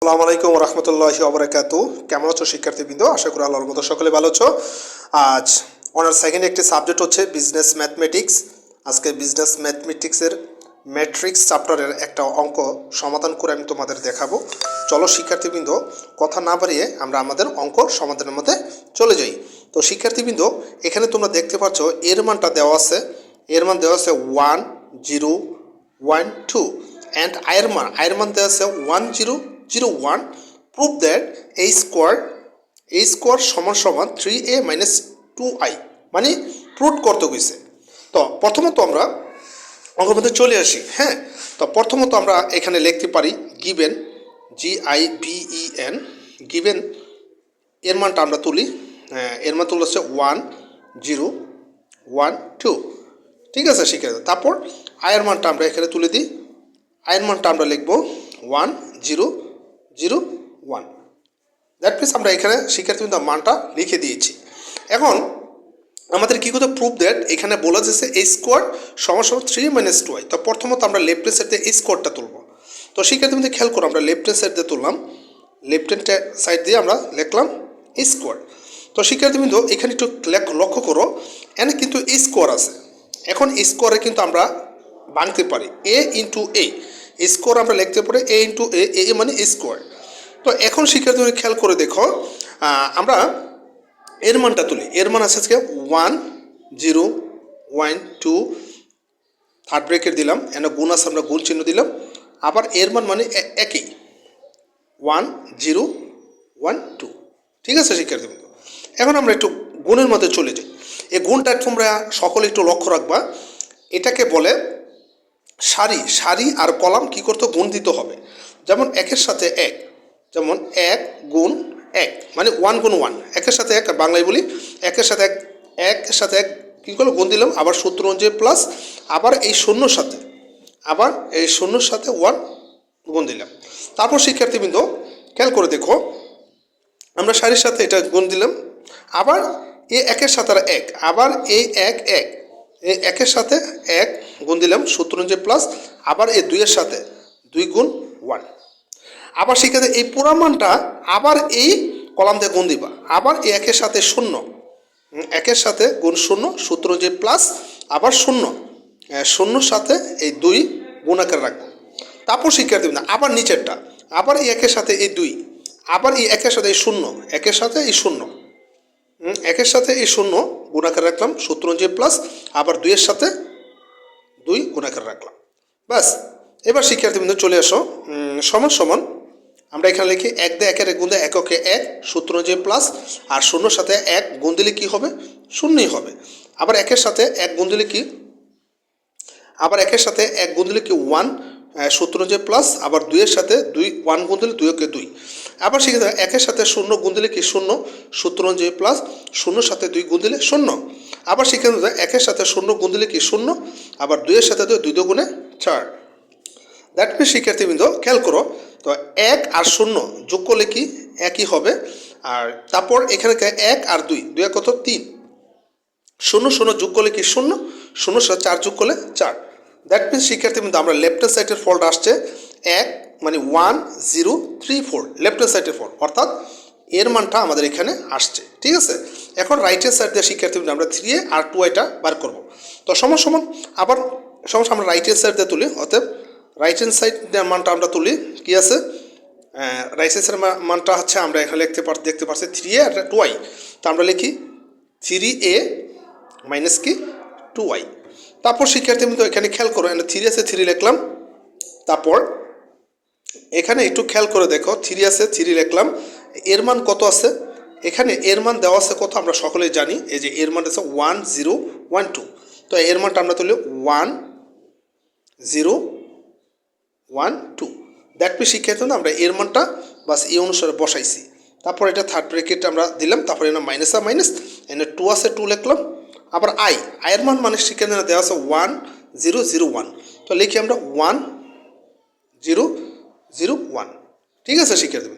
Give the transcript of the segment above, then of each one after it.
আসসালামু আলাইকুম রহমতুল্লাহি ওবারাকাতু। কেমন আছো শিক্ষার্থীবৃন্দ? আশা করি আল্লাহর মতো সকলে ভালো আছো। আজ অনার্স সেকেন্ড একটি সাবজেক্ট হচ্ছে বিজনেস ম্যাথমেটিক্স। আজকে বিজনেস ম্যাথমেটিক্সের ম্যাট্রিক্স চ্যাপ্টারের একটা অঙ্ক সমাধান করে আমি তোমাদের দেখাবো। চলো শিক্ষার্থীবৃন্দ, কথা না বাড়িয়ে আমরা আমাদের অঙ্ক সমাধানের মধ্যে চলে যাই। তো শিক্ষার্থীবৃন্দ, এখানে তোমরা দেখতে পাচ্ছ এর মানটা দেওয়া আছে, এর মান দেওয়া আছে 1 0 1 2 অ্যান্ড আয়ের মান দেওয়া আছে 1 0 0 1। প্রুভ দ্যাট a স্কোয়ার সমান সমান 3a মাইনাস 2i, মানে প্রুভ করতে গেছে। তো প্রথমত আমরা অঙ্কের মধ্যে চলে আসি। হ্যাঁ, তো প্রথমত আমরা এখানে লিখতে পারি গিভেন, GIVEN, গিভেন এর মানটা আমরা তুলি। এর মান তুলে হচ্ছে 1 0 1 2। ঠিক আছে শিক্ষার্থী, তারপর আয়ের মানটা আমরা এখানে তুলে দিই। আয়ের মানটা আমরা লিখব 1 0 0 1। দ্যাট মিনস আমরা এখানে শিক্ষার্থীবৃন্দ মানটা লিখে দিয়েছি। এখন আমাদের কী করতে প্রুভ দ্যাট এখানে বলা যাচ্ছে a স্কোয়ার সমান সমান 3 মাইনাস 2i। তো প্রথমত আমরা লেফট হ্যান্ড সাইড দিয়ে এই স্কোয়ারটা তুলব। তো শিক্ষার্থীবৃন্দ খেয়াল করো, আমরা লেফট হ্যান্ড সাইড দিয়ে তুললাম, লেফট হ্যান্ড সাইড দিয়ে আমরা লিখলাম a স্কোয়ার। তো শিক্ষার্থীবৃন্দ এখানে একটু লক্ষ্য করো, এখানে কিন্তু a স্কোয়ার আছে। এখন স্কোয়ারে কিন্তু আমরা ভাঙতে পারি a ইন্টু a, স্কোয়ার আমরা লিখতে পারি a ইন্টু a মানে a স্কোয়ার। তো এখন শিক্ষার্থীরা খেয়াল করে দেখো, আমরা এর মানটা তুলি। এর মান আছে আজকে 1 0 1 2, থার্ড ব্রেকেট দিলাম, এনে গুণ আছে আমরা গুণ চিহ্ন দিলাম। আবার এর মান মানে একই 1 0 1 2। ঠিক আছে শিক্ষার্থীবৃন্দ, এখন আমরা একটু গুণের মধ্যে চলে যাই। এই গুণটা তোমরা সকলে একটু লক্ষ্য রাখবা। এটাকে বলে সারি আর কলাম কি করতে গুণ দিতে হবে। যেমন একের সাথে এক, যেমন 1 গুণ 1 মানে 1 গুণ 1, একের সাথে এক বাংলায় বলি, একের সাথে এক কী করলো গুণ দিলাম। আবার সূত্র অনুযায়ী প্লাস, আবার এই শূন্যর সাথে 1 গুণ দিলাম। তারপর শিক্ষার্থীবৃন্দ খেয়াল করে দেখো, আমরা সারির সাথে এটা গুণ দিলাম, আবার এই একের সাথে আর এক, আবার এই এক এই একের সাথে এক গুণ দিলাম সূত্র অনুযায়ী প্লাস, আবার এই 2 এর সাথে 2 গুণ 1। আবার শিক্ষার্থী এই পুরা মানটা আবার এই কলাম দিয়ে গুণ দিবা, আবার এই একের সাথে 0, একের সাথে গুণ 0 সূত্র অনুযায়ী প্লাস, আবার 0 সাথে এই 2 গুণ আকারে রাখবো। তারপর শিক্ষার্থী আবার নিচেরটা, আবার এই একের সাথে এই 2, আবার এই একের সাথে এই 0, একের সাথে এই 0, একের সাথে এই 0 গুণ আকারে রাখলাম সূত্র অনুযায়ী প্লাস, আবার 2 এর সাথে 2 গুণ আকারে রাখলাম। ব্যাস, এবার শিক্ষার্থীবৃন্দ চলে আসো সমান সমান, আমরা এখানে লিখি 1 দিয়ে 1 গুণ দিয়ে এককে 1 সূত্র অনুযায়ী প্লাস, আর 0 সাথে 1 গুণ দিলে কী হবে? 0ই হবে। আবার একের সাথে 1 গুণ দিলে কি? আবার একের সাথে 1 গুণ দিলে কি 1 সূত্র অনুযায়ী প্লাস, আবার 2 এর সাথে 1 গুণ দিলে 2 কে 2। আবার সেক্ষেত্রে একের সাথে 0 গুণ দিলে কি 0 সূত্র অনুযায়ী প্লাস, 0 সাথে 2 গুণ দিলে 0। আবার সেক্ষেত্রে একের সাথে 0 গুণ দিলে কি 0, আবার 2 এর সাথে 2 গুণে 4। দ্যাট মিনস শিক্ষার্থীবৃন্দ খেয়াল করো, তো 1 আর 0 যোগ করলে কি একই হবে। আর তারপর এখানে 1 আর 2 2 কত 3, 0 যোগ করলে কি 0 সাথে 4 যোগ করলে 4। দ্যাট মিনস শিক্ষার্থীবৃন্দ আমরা লেফট হ্যান্ড সাইডের ফল্ট আসছে 1 মানে 1 0 3 4, লেফট হ্যান্ড সাইডের ফল্ট, অর্থাৎ এর মানটা আমাদের এখানে আসছে। ঠিক আছে, এখন রাইট হ্যান্ড সাইড দিয়ে শিক্ষার্থীবৃন্দ আমরা 3a আর 2iটা বার করব। তো সমান আবার আমরা রাইট হ্যান্ড সাইড দিয়ে তুলি, অতএব রাইট হ্যান্ড সাইড মানটা আমরা তুলি, কি আছে রাইট হ্যান্ড সাইডের মানটা হচ্ছে আমরা এখানে দেখতে পাচ্ছি 3a আর 2i। তো আমরা লিখি 3a মাইনাস কি 2i। তারপর শিক্ষার্থীবৃন্দ এখানে খেয়াল করো, 3 আছে 3 লিখলাম। তারপর এখানে একটু খেয়াল করে দেখো, 3 আছে 3 লিখলাম। এর মান কত আছে? এখানে এর মান দেওয়া আছে কত আমরা সকলেই জানি, এই যে এর মান আছে 1 0 1 2। তো এর মানটা আমরা তুলি 1 0 1 2। দ্যাট মিনস শিক্ষার্থী আমরা এর মানটা বাস এই অনুসারে বসাইছি। তারপর এটা থার্ড ব্রেকেট আমরা দিলাম, তারপর এখানে মাইনাস আর মাইনাস, এখানে 2 আছে 2 লিখলাম। আবার আয়ের মান মানে শিক্ষার্থী দেওয়া আছে 1 0 0 1। তো লিখি আমরা 1 0 0 1। ঠিক আছে শিক্ষার্থী,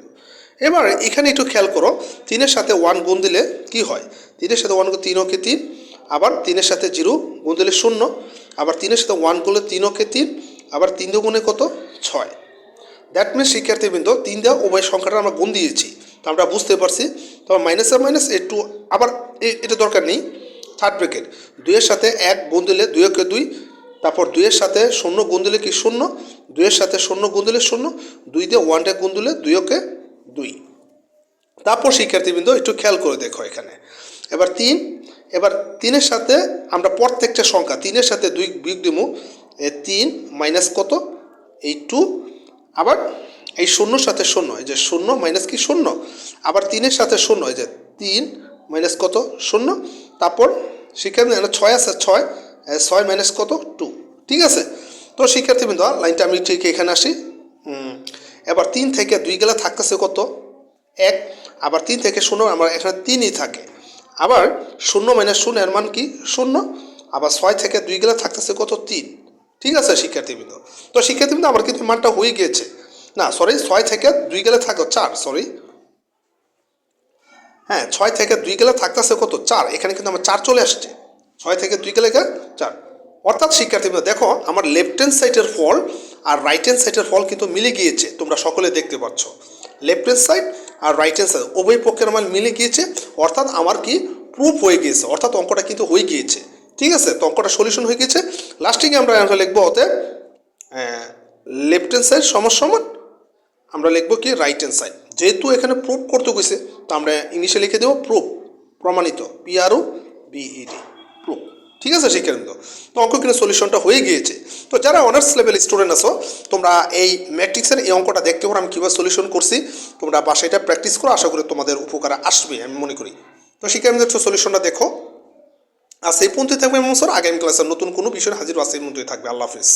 এবার এখানে একটু খেয়াল করো, 3 সাথে 1 গুণ দিলে কি হয়? 3 সাথে 1 3 ওকে 3, আবার 3 সাথে 0 গুণ দিলে 0, আবার 3 সাথে 1 গুণলে 3 ওকে 3, আবার 3 গুণে কত 6। দ্যাট মিনস শিক্ষার্থীবৃন্দ 3 দেওয়া উভয় সংখ্যাটা আমরা গুণ দিয়েছি, তো আমরা বুঝতে পারছি। তবে মাইনাস আর মাইনাস একটু আবার এটা দরকার নেই। থার্ড ব্র্যাকেট 2-এর সাথে 1 গুণ দিলে 2-একে 2, তারপর 2-এর সাথে 0 গুণ দিলে কি 0, 2-এর সাথে 0 গুণ দিলে 0, 2 দিয়ে 1টা গুণ দিলে 2-একে 2। তারপর শিক্ষার্থীবৃন্দ একটু খেয়াল করে দেখো এখানে এবার 3, এবার 3-এর সাথে আমরা প্রত্যেকটা সংখ্যা 3-এর সাথে 2 বিয়োগ দিব, 3 মাইনাস কত এই 2, আবার এই 0-র সাথে 0, এই যে 0 মাইনাস কি 0, আবার 3-এর সাথে 0, এই যে 3 মাইনাস কত 0, তারপর শিক্ষার্থী 6 আছে 6 মাইনাস কত 2। ঠিক আছে, তো শিক্ষার্থীবৃন্দ লাইনটা আমি ঠিক এখানে আসি। এবার 3 থেকে 2 গেলে থাকতেছে কত 1, আবার 3 থেকে 0 আমার এখানে 3ই থাকে, আবার 0 মাইনাস 0 এর মান কি 0, আবার 6 থেকে 2 গেলে থাকতেছে কত 3। ঠিক আছে শিক্ষার্থীবৃন্দ, তো শিক্ষার্থীবৃন্দ আমার কিন্তু মানটা হয়ে গিয়েছে, না সরি 6 থেকে 2 গেলে থাকো 4, সরি হ্যাঁ 6 থেকে 2 গেলে থাকতেছে কত 4, এখানে কিন্তু আমার 4 চলে আসছে, 6 থেকে 2 গেলে 4। অর্থাৎ শিক্ষার্থীবৃন্দ দেখো আমার লেফট হ্যান্ড সাইডের ফল আর রাইট হ্যান্ড সাইডের ফল কিন্তু মিলে গিয়েছে, তোমরা সকলে দেখতে পাচ্ছ লেফট হ্যান্ড সাইড আর রাইট হ্যান্ড সাইড উভয় পক্ষের মান মিলে গিয়েছে, অর্থাৎ আমার কি প্রুফ হয়ে গিয়েছে, অর্থাৎ অঙ্কটা কিন্তু হয়ে গিয়েছে। ঠিক আছে, তো অঙ্কটা সলিউশন হয়ে গিয়েছে। লাস্টিংয়ে আমরা লিখবো অতএব লেফট হ্যান্ড সাইড সমান আমরা লিখবো কি রাইট হ্যান্ড সাইড, যেহেতু এখানে প্রুফ করতে গেছে তো আমরা ইংলিশে লিখে দেবো প্রুফ, প্রমাণিত, PROVED, প্রুফ। ঠিক আছে শিক্ষার্থীবৃন্দ, তো অঙ্ক কিন্তু সলিউশনটা হয়ে গিয়েছে। তো যারা অনার্স লেভেল স্টুডেন্ট আছো তোমরা এই ম্যাট্রিক্সের এই অঙ্কটা দেখতে পারো আমি কীভাবে সলিউশন করছি, তোমরা বাসায় এটা প্র্যাকটিস করো, আশা করি তোমাদের উপকারে আসবে আমি মনে করি। তো শিক্ষার্থীদের সলিউশনটা দেখো। আর সেই পর্যন্তই থাকবে এমন স্যার আগামী ক্লাসের নতুন কোনো বিষয়ে হাজির আছে, এই মধ্যেই থাকবে। আল্লাহ হাফিজ।